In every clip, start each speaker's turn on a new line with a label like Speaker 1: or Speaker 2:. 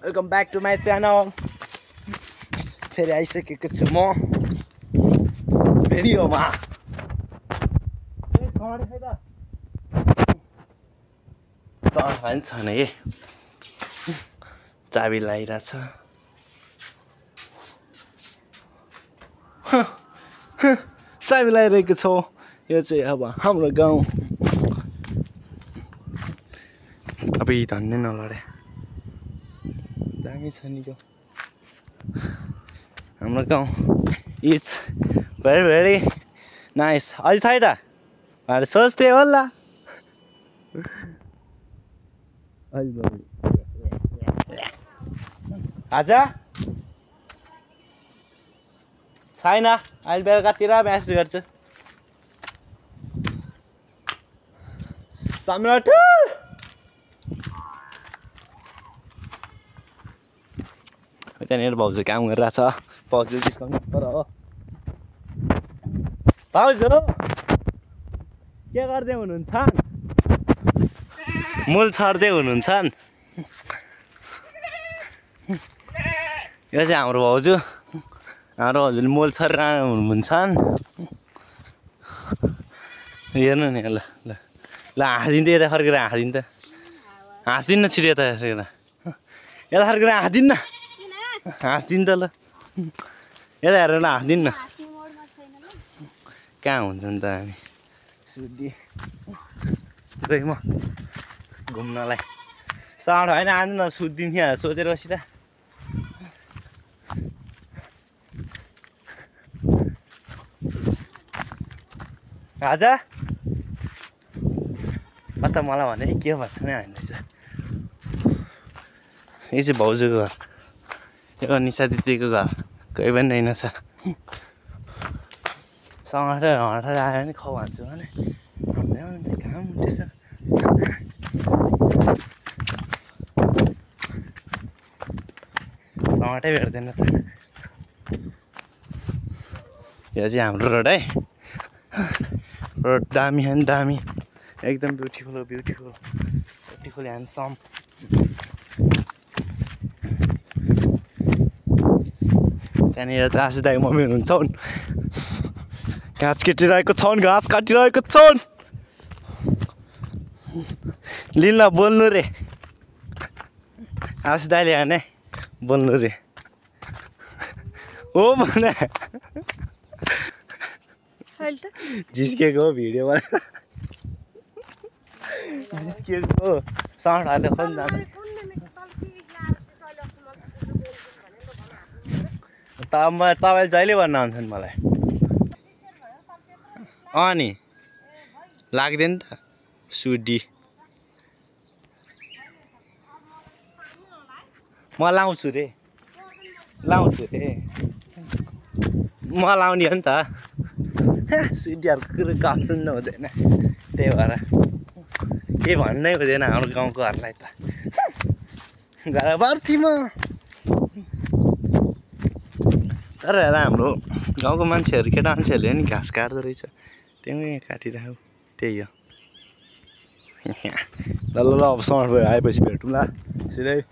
Speaker 1: Welcome back to my channel. फेरि आइसकेको छु म भिडियोमा। छ नि चाबी लगाइरहेछ। चाबी लगाइरहेको छ। यो चाहिँ अब हाम्रो गाउँ। अब यी धन्ने नलडे दामी छ नि यो हाम्रो गाउँ। It's very very nice. अझै छ है त मैले सोच्थे होला। आज छैन, अहिले बेलुकातिर म्यासेज गर्छु। सम्राट त्यहाँनिर भाउजू काम गरिरहेछ। भाउजू डिस्काउन्ट पर हो। भाउजू के गर्दै हुनुहुन्छ? मूल छर्दै हुनुहुन्छ। यो चाहिँ हाम्रो भाउजू। हाम्रो भाउजूले मूल छरेर हुनुहुन्छ। हेर्नु नि ल ल ल हाँसिदिन्थ्यो। यता फर्केर हाँसिदिनु त। हाँसिदिनु न छिटो यता फर्केर। यता फर्केर हाँसिदिनु न। हाँसिदिनु त ल। यता हेरेर हाँसिदिनु न। कहाँ हुन्छ नि त हामी सुडी गएँ म घुम्नलाई। साढ होइन आज न सुत्दिन्थ्यो सोचेर बसिँदा। आज त मलाई भने के भन्छ नि होइन। यो चाहिँ भाउजूको घर। यो निशा दिदीको घर। कोही पनि रहेनछ। सँगै हँटेर आयो भने खाउ भन्छु भने घाम उठेछ। सँगै भेट्दैन त। यो चाहिँ हाम्रो रोड है। रोड दामी है दामी। एकदम ब्युटिफुल ब्युटिफुल ब्युटिफुल ह्यान्डसम। त्यहाँनिर चाहिँ आशु दाइ मम्मी हुनुहुन्छ। घाँस काटिरहेको छन्। घाँस काटिरहेको छन्। लिन बोल्नु रे। आशु दाइले भने बोल्नु रे हो भने जिस्केको भिडियो बनाएर जिस्केको साउन्ड हाल्यो खोइ जाँदा। तपाईँले जहिले भन्नुहुन्छ नि मलाई। नि लाग्दैन त सुडी। म लाउँछु रे लाउँछु रे। म लाउने हो नि त। सुडीहरूको कुरो गफ सुन्नु हुँदैन। त्यही भएर केही भन्नै हुँदैन हाम्रो गाउँकोहरूलाई त। घर बर्थी म। तर हेर हाम्रो गाउँको मान्छेहरू केटा मान्छेहरूले नि घाँस काट्दो रहेछ। त्यही काटिरहेको त्यही हो। ल ल ल अब समर भयो आएपछि भेटौँला सिधै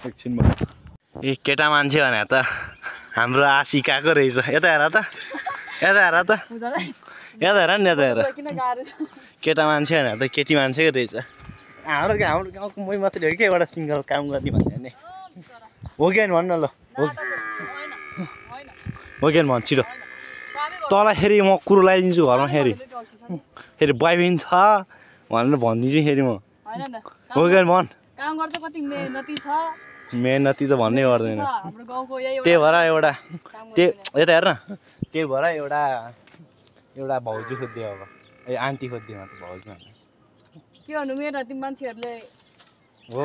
Speaker 1: एकछिनमा। ए केटा मान्छे भने त हाम्रो आशिकाको रहेछ। यता हेर त यता हेर त यता हेर नि यता हेर। केटा मान्छे भने त केटी मान्छेको रहेछ। हाम्रो गाउँको मै मात्रै हो कि एउटा सिङ्गल काम गर्ने भन्ने नि हो कि भन्न ल। हो कि भन् छिटो। तँलाई फेरि म कुरो लगाइदिन्छु घरमा। फेरि बोयफ्रेन्ड छ भनेर भनिदिन्छु फेरि म। हो कि भन्। मेहनती त भन्नै पर्दैन। त्यही भएर एउटा यता हेर न। त्यही भएर एउटा भाउजू खोजिदियो। अब ए आन्टी खोजिदियो त भाउजू के भन्नु मेहनती मान्छेहरूले हो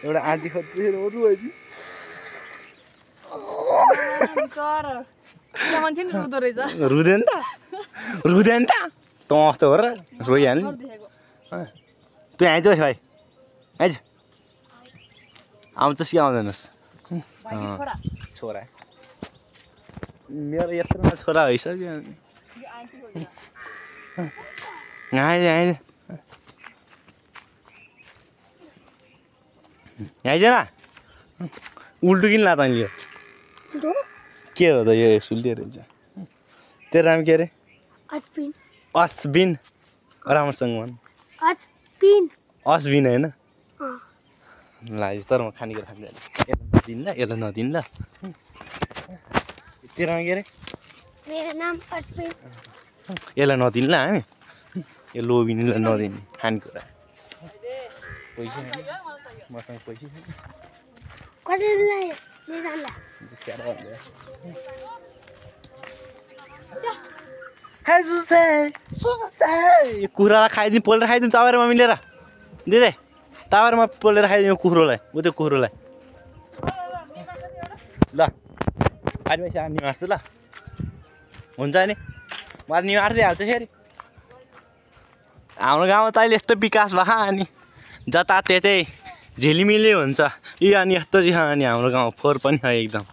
Speaker 1: एउटा आन्टी खोजिदियो। रुँदैन त रुँदैन त तँ कस्तो हो र रोइहाल्ने। तँ आइज भाइ आइज आउँछस् कि आउँदैनस्? छोरा मेरो यत्रो छोरा भइसक्यो। आइज आइज यहाँ आइज न उल्टो किन ला तैँले यो के हो त यो सुल्टियो रहेछ तेरो नाम के अरे अश्विन राम्रोसँग भन् अश्विन होइन ल तर म खानेकुरा खान्छ यसलाई नदिनु ल तेरो नाम के अरे यसलाई नदिनु ल हामी यो लोभिनीलाई नदिने खानेकुरा पैसा मसँग पैसा कुखुरालाई खाइदिनु पोलेर खाइदिनु तावारमा मिलेर दिँदै तावारमा पोलेर खाइदिनु कुखुरोलाई त्यो कुखुरोलाई ल अहिले पैसा नि मार्छु ल हुन्छ नि म नि मारिदिइहाल्छु फेरि हाम्रो गाउँमा त अहिले यस्तो विकास भएको अनि जता त्यतै झिलिमिली हुन्छ यी अनि यस्तो चाहिँ अनि हाम्रो गाउँ फोहोर पनि छ एकदम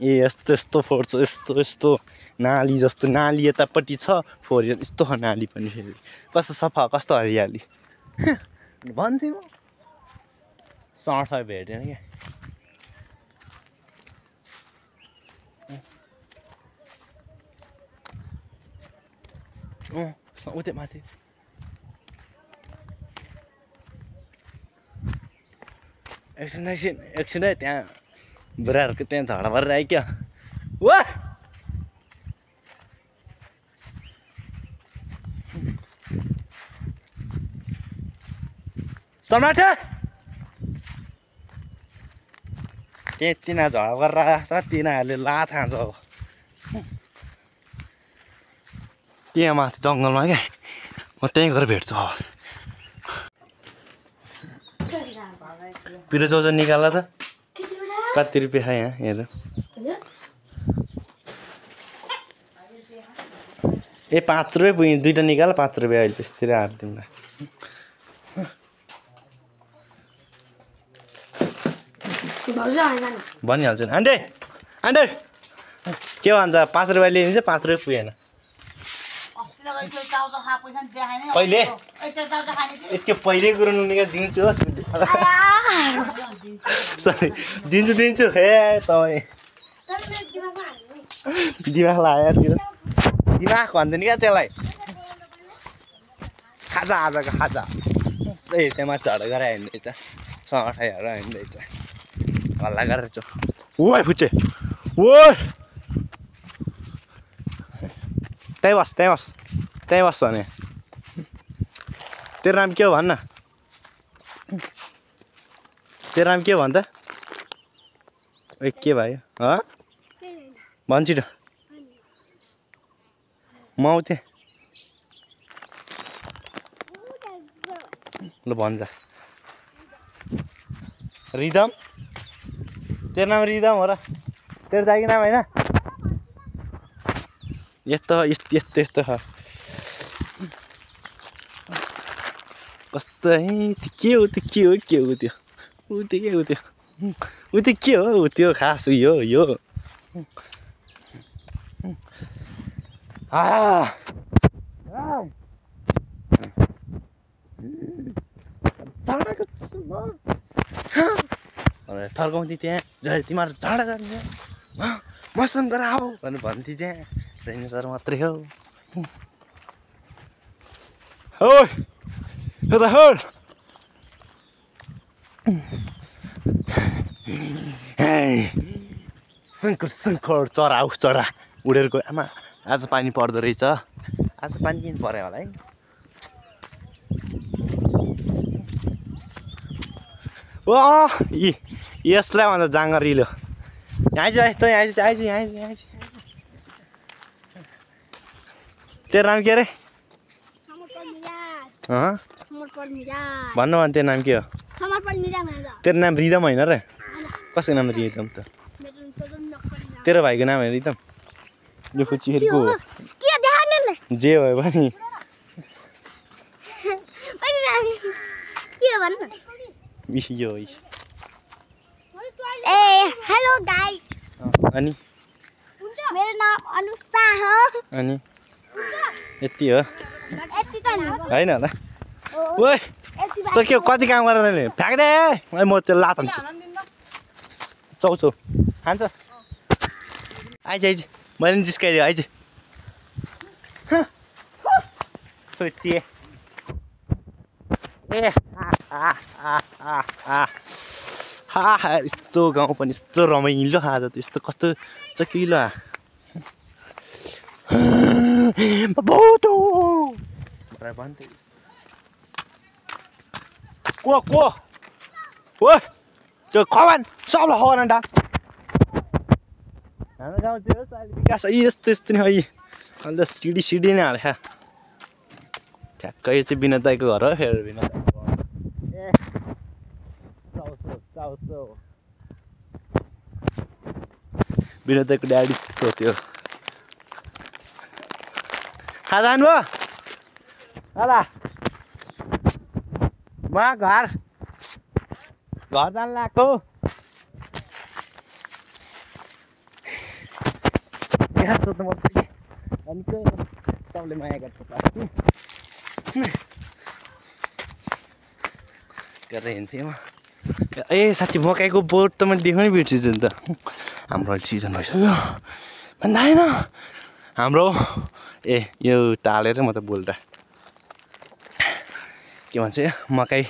Speaker 1: ए यस्तो यस्तो फोहोर छ यस्तो नाली जस्तो नाली यतापट्टि छ फोहोर यस्तो छ नाली पनि फेरि कस्तो सफा कस्तो हरियाली भन्थेँ म सठ भेटेन क्या उतै माथि एकछिन है त्यहाँ बुढाहरूको त्यहाँ झगडा परेर आयो क्या वा टमाटर त्यहाँ तिनीहरू झगडा गरेर आएको तिनीहरूले लात हान्छ अब त्यहाँ माथि जङ्गलमा क्या म त्यहीँ गएर भेट्छु अब पिरो चौचो निकाल त कति रुपियाँ खायो यहाँ हेर ए 5 रुपियाँ पुग्यो दुईवटा निकाल 5 रुपियाँ अहिले त्यसतिर हाट तिमीलाई भनिहाल्छु नि आन्टे आन्टे के भन्छ 5 रुपियाँ लिइदिन्छ 5 रुपियाँ पुगेन पहिले त्यो पहिल्यै कुरो नुनिका दिन्छु होस् सरी दिन्छु हे तपाईँ दिमाग लाग्यो त्यो दिमाग भन्दैन क्या त्यसलाई खाजा आजको खाजा ए त्यहाँ माथि झडा गरेर हिँड्दैछ सङ्गठाइहरू हिँड्दैछ हल्ला गरेर छ ओ फुच्चे ओ त्यहीँ बस भने तेरो नाम के हो भन्न तेरो नाम के हो भन् त ए के भयो भन् छिटो म आउँथेँ ल भन्छ रिदम तेरो नाम रिदम हो र तेरो दाइको नाम होइन यस्तो छ कस्तो के हो त्यो खास यो थर्काउँथी त्यहाँ जहिले तिमीहरू झाडा जान्छ मसँग आऊ भनेर भन्थी त्यहाँ रैनी सर मात्रै हो यता हो शङ्कर चरा आऊ चरा उडेर गयो आमा आज पानी पर्दो रहेछ आज पानी किन पऱ्यो होला है ओ यसलाई भन्दा जाँगरिलो यहाँ तेरो नाम के अरे भन्नु भने तेरो नाम के हो तेरो नाम रिदम होइन र कसको नाम रिदम त तेरो भाइको नाम होइन रिदम यो खुच्चीखेरिको हो जे भयो भने यो
Speaker 2: हेलो गाइस
Speaker 1: अनि
Speaker 2: मेरो नाम अनुष्का हो
Speaker 1: अनि यति हो
Speaker 2: यति त
Speaker 1: हैन होला ओइ त के कति काम गरेर नि फ्याँक्दे म त्यो लात हान्छु चौचौ हान्छस् आइज आइज मैले पनि जिस्काइदिएँ आइज सोचिए ए यस्तो गाउँ पनि यस्तो रमाइलो आज त यस्तो कस्तो चकिलो को ओ त्यो खवान सबलाई खवान डाक हाम्रो गाउँतिर विकास यस्तो यस्तो नि है अन्त सिडी नै हाल्छ ठ्याक्कै यो चाहिँ विनोदाईको घर हो फेरि विनोदाईको घर ए चाउचो विनोदाईको ड्याडी त्यो खाजा जानुभयो होला म घर जानु लाग्यो सबले माया गर्छ गरेर हिँड्थेँ म ए साँच्ची मकैको बोट त मैले देख्नु नि बिर्सिन्छु नि त हाम्रो अहिले सिजन भइसक्यो भन्दा होइन हाम्रो ए यो टालेर म त बोल्दा के भन्छ मकै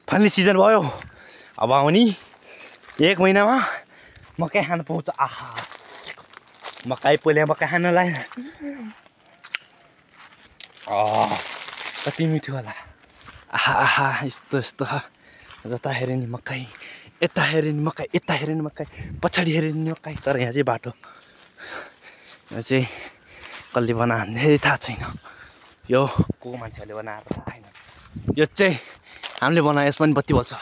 Speaker 1: फल्ने सिजन भयो अब आउने 1 महिनामा मकै खानु पाउँछ आहा मकै पोले मकै खानलाई कति मिठो होला आहा यस्तो जता हेऱ्यो नि मकै यता हेऱ्यो नि मकै यता हेऱ्यो नि मकै पछाडि हेऱ्यो नि मकै तर यहाँ चाहिँ बाटो यो चाहिँ कसले बनाएको थाहा छैन यो को मान्छेहरूले बनाएर थाहा छैन यो चाहिँ हामीले बनाए यसमा पनि बत्ती बल्छ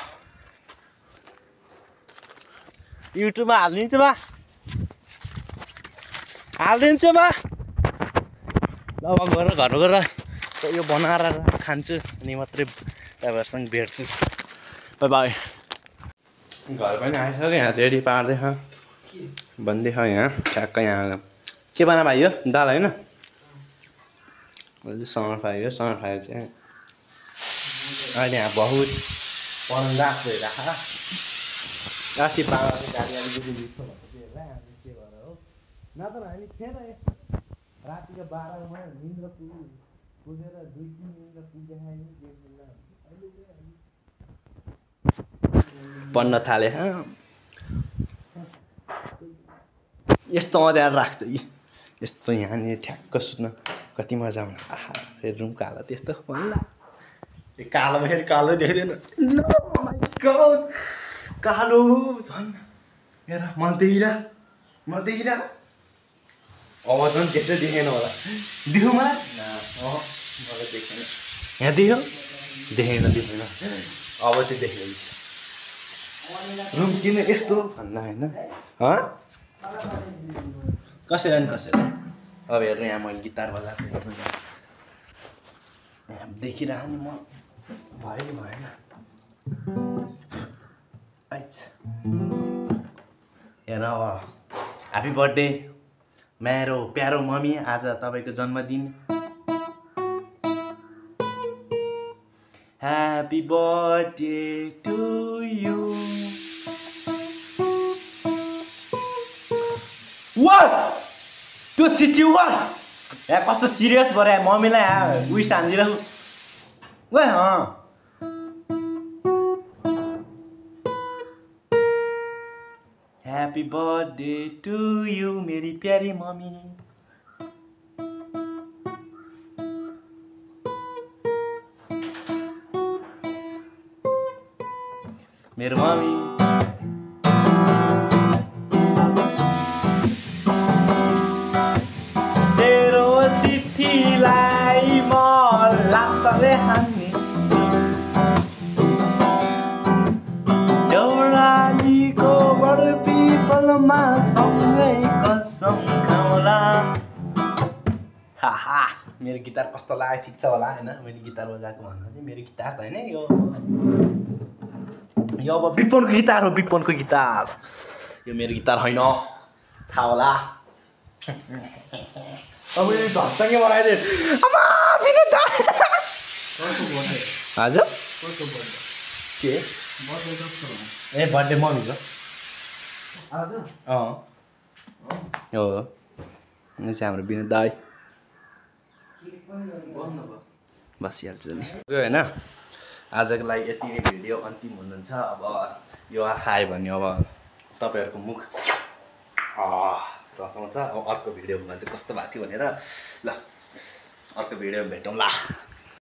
Speaker 1: युट्युबमा हालिदिन्छु बा हालिदिन्छु बा ल म गएर घरमा गएर यो बनाएर खान्छु अनि मात्रै तपाईँहरूसँग भेट्छु बाई बाई घर पनि आइसक्यो यहाँ रेडी पार्दैछ भन्दैछ यहाँ ठ्याक्क यहाँ के बना भाइ यो दाल होइन समर फ्राई हो समर फ्राई चाहिँ अहिले यहाँ बहुत पन्दास भइरहेको राति पारा के भएर हो नत्र हामी फेर रातिको 12मा निन्द्रा पुगेर 2-3 निन्द्रा पुगेर पढ्न थाले यस्तो अँध्यारो राख्छ यी यस्तो यहाँनिर ठ्याक्क सुत्न कति मजा आउनु आहा फेरि रुमको हालत यस्तो भन्ला त्यो कालो फेरि कालो देख्दैन कालो झन् हेर मलाई देखिरा अब झन् त्यस्तो देखेन होला देख्नु मलाई मलाई देखेन यहाँ देखेन अब चाहिँ देखेन रुम किन यस्तो भन्दा होइन कसैलाई नि कसैलाई अब हेर्नु यहाँ मैले गिटार बजाएको यहाँ देखिरह नि म भयो भएन हेर अब ह्याप्पी बर्थडे मेरो प्यारो मम्मी आज तपाईँको जन्मदिन ह्याप्पी बर्थडे टु यु त्यो सिच्यु यहाँ कस्तो सिरियस भएर मम्मीलाई उइस हानिदिरहेको ह्याप्पी बर्थडे टु यु मेरी प्यारी मम्मी मेरो मम्मी तेरो सिट्ठीलाई म लासले हान्ने देउरालीको बडपिपलमा सँगै कसम खाउला हाहा मेरो गिटार कस्तो लाग्यो ठिक छ होला होइन मैले गिटार बजाएको भन्दा चाहिँ मेरो गिटार त होइन यो अब विपनको गिटार हो विपनको गिटार यो मेरो गिटार होइन थाहा होला अब यो घरसँगै बनाइदिए हजुर के ए बर्थडे मम्मीको हो यो चाहिँ हाम्रो विनोद दाई बसिहाल्छु नि होइन आजको लागि यति नै भिडियो अन्तिम हुनुहुन्छ अब यो खायो भने अब तपाईँहरूको मुख रसाउँछ अब अर्को भिडियोमा चाहिँ कस्तो भएको थियो भनेर ल अर्को भिडियोमा भेटौँ ल